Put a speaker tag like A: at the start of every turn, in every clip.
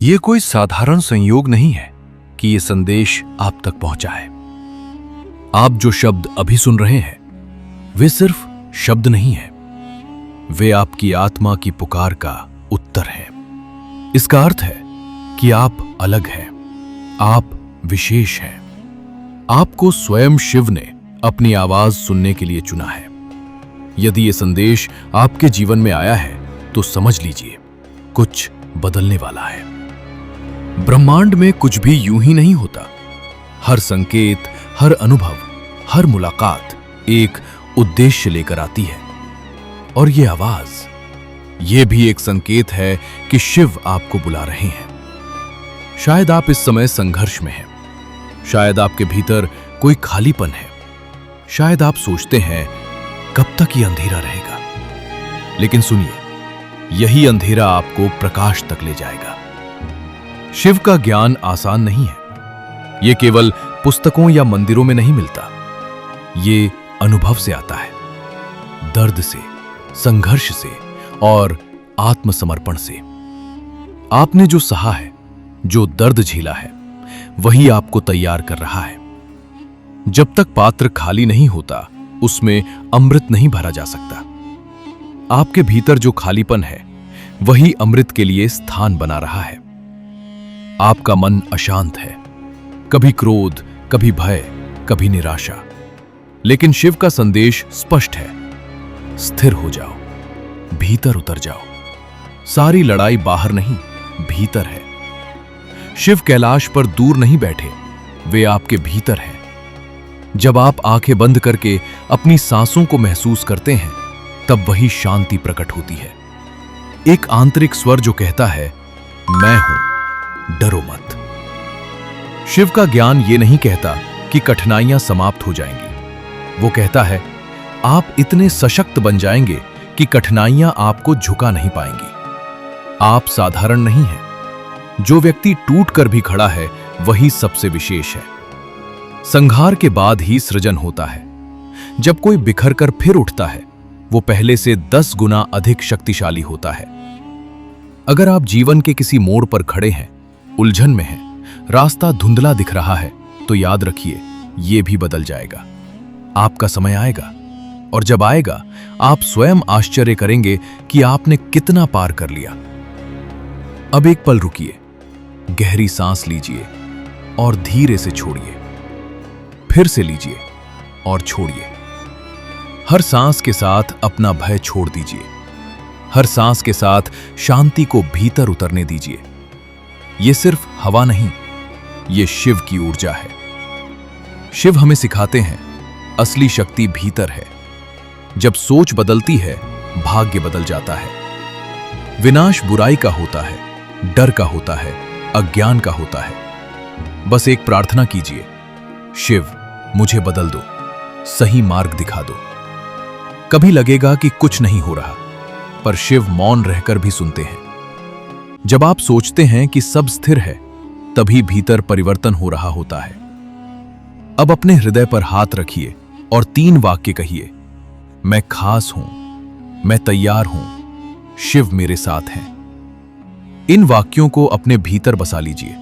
A: ये कोई साधारण संयोग नहीं है कि ये संदेश आप तक पहुंचा है। आप जो शब्द अभी सुन रहे हैं वे सिर्फ शब्द नहीं है, वे आपकी आत्मा की पुकार का उत्तर है। इसका अर्थ है कि आप अलग हैं, आप विशेष हैं। आपको स्वयं शिव ने अपनी आवाज सुनने के लिए चुना है। यदि ये संदेश आपके जीवन में आया है तो समझ लीजिए कुछ बदलने वाला है। ब्रह्मांड में कुछ भी यूं ही नहीं होता। हर संकेत, हर अनुभव, हर मुलाकात एक उद्देश्य लेकर आती है। और ये आवाज, ये भी एक संकेत है कि शिव आपको बुला रहे हैं। शायद आप इस समय संघर्ष में हैं, शायद आपके भीतर कोई खालीपन है, शायद आप सोचते हैं कब तक ये अंधेरा रहेगा। लेकिन सुनिए, यही अंधेरा आपको प्रकाश तक ले जाएगा। शिव का ज्ञान आसान नहीं है। ये केवल पुस्तकों या मंदिरों में नहीं मिलता, ये अनुभव से आता है, दर्द से, संघर्ष से और आत्मसमर्पण से। आपने जो सहा है, जो दर्द झेला है, वही आपको तैयार कर रहा है। जब तक पात्र खाली नहीं होता, उसमें अमृत नहीं भरा जा सकता। आपके भीतर जो खालीपन है, वही अमृत के लिए स्थान बना रहा है। आपका मन अशांत है, कभी क्रोध, कभी भय, कभी निराशा। लेकिन शिव का संदेश स्पष्ट है, स्थिर हो जाओ, भीतर उतर जाओ। सारी लड़ाई बाहर नहीं, भीतर है। शिव कैलाश पर दूर नहीं बैठे, वे आपके भीतर हैं। जब आप आंखें बंद करके अपनी सांसों को महसूस करते हैं, तब वही शांति प्रकट होती है। एक आंतरिक स्वर जो कहता है, मैं हूं, डरो मत। शिव का ज्ञान ये नहीं कहता कि कठिनाइयां समाप्त हो जाएंगी। वो कहता है, आप इतने सशक्त बन जाएंगे कि कठिनाइयां आपको झुका नहीं पाएंगी। आप साधारण नहीं हैं। जो व्यक्ति टूट कर भी खड़ा है, वही सबसे विशेष है। संहार के बाद ही सृजन होता है। जब कोई बिखर कर फिर उठता है, वो पहले से 10 गुना अधिक शक्तिशाली होता है। अगर आप जीवन के किसी मोड़ पर खड़े हैं, उलझन में हैं, रास्ता धुंधला दिख रहा है, तो याद रखिए, ये भी बदल जाएगा। आपका समय आएगा, और जब आएगा, आप स्वयं आश्चर्य करेंगे कि आपने कितना पार कर लिया। अब एक पल रुकिए, गहरी सांस लीजिए और धीरे से छोड़िए। फिर से लीजिए और छोड़िए। हर सांस के साथ अपना भय छोड़ दीजिए। हर सांस के साथ शांति को भीतर उतरने दीजिए। ये सिर्फ हवा नहीं, ये शिव की ऊर्जा है। शिव हमें सिखाते हैं, असली शक्ति भीतर है। जब सोच बदलती है, भाग्य बदल जाता है। विनाश बुराई का होता है, डर का होता है, अज्ञान का होता है। बस एक प्रार्थना कीजिए, शिव मुझे बदल दो, सही मार्ग दिखा दो। कभी लगेगा कि कुछ नहीं हो रहा, पर शिव मौन रहकर भी सुनते हैं। जब आप सोचते हैं कि सब स्थिर है, तभी भीतर परिवर्तन हो रहा होता है। अब अपने हृदय पर हाथ रखिए और 3 वाक्य कहिए, मैं खास हूं, मैं तैयार हूं, शिव मेरे साथ हैं। इन वाक्यों को अपने भीतर बसा लीजिए।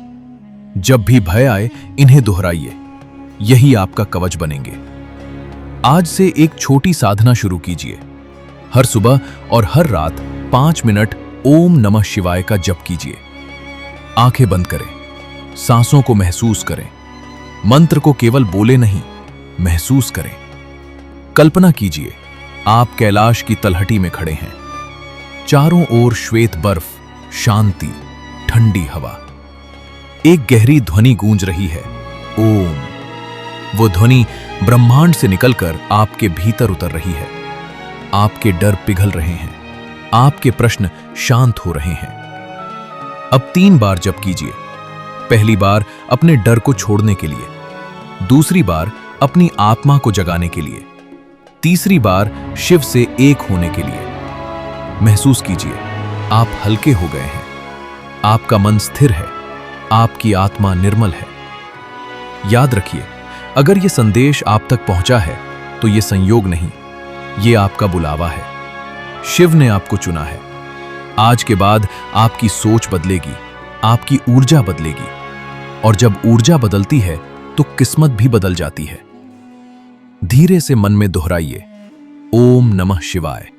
A: जब भी भय आए, इन्हें दोहराइए। यही आपका कवच बनेंगे। आज से एक छोटी साधना शुरू कीजिए। हर सुबह और हर रात 5 मिनट ओम नमः शिवाय का जप कीजिए। आंखें बंद करें, सांसों को महसूस करें। मंत्र को केवल बोले नहीं, महसूस करें। कल्पना कीजिए, आप कैलाश की तलहटी में खड़े हैं। चारों ओर श्वेत बर्फ, शांति, ठंडी हवा। एक गहरी ध्वनि गूंज रही है, ओम। वो ध्वनि ब्रह्मांड से निकलकर आपके भीतर उतर रही है। आपके डर पिघल रहे हैं, आपके प्रश्न शांत हो रहे हैं। अब 3 बार जप कीजिए। पहली बार अपने डर को छोड़ने के लिए, दूसरी बार अपनी आत्मा को जगाने के लिए, तीसरी बार शिव से एक होने के लिए। महसूस कीजिए, आप हल्के हो गए हैं, आपका मन स्थिर है, आपकी आत्मा निर्मल है। याद रखिए, अगर ये संदेश आप तक पहुंचा है, तो ये संयोग नहीं, ये आपका बुलावा है। शिव ने आपको चुना है। आज के बाद आपकी सोच बदलेगी, आपकी ऊर्जा बदलेगी, और जब ऊर्जा बदलती है तो किस्मत भी बदल जाती है। धीरे से मन में दोहराइए, ओम नमः शिवाय।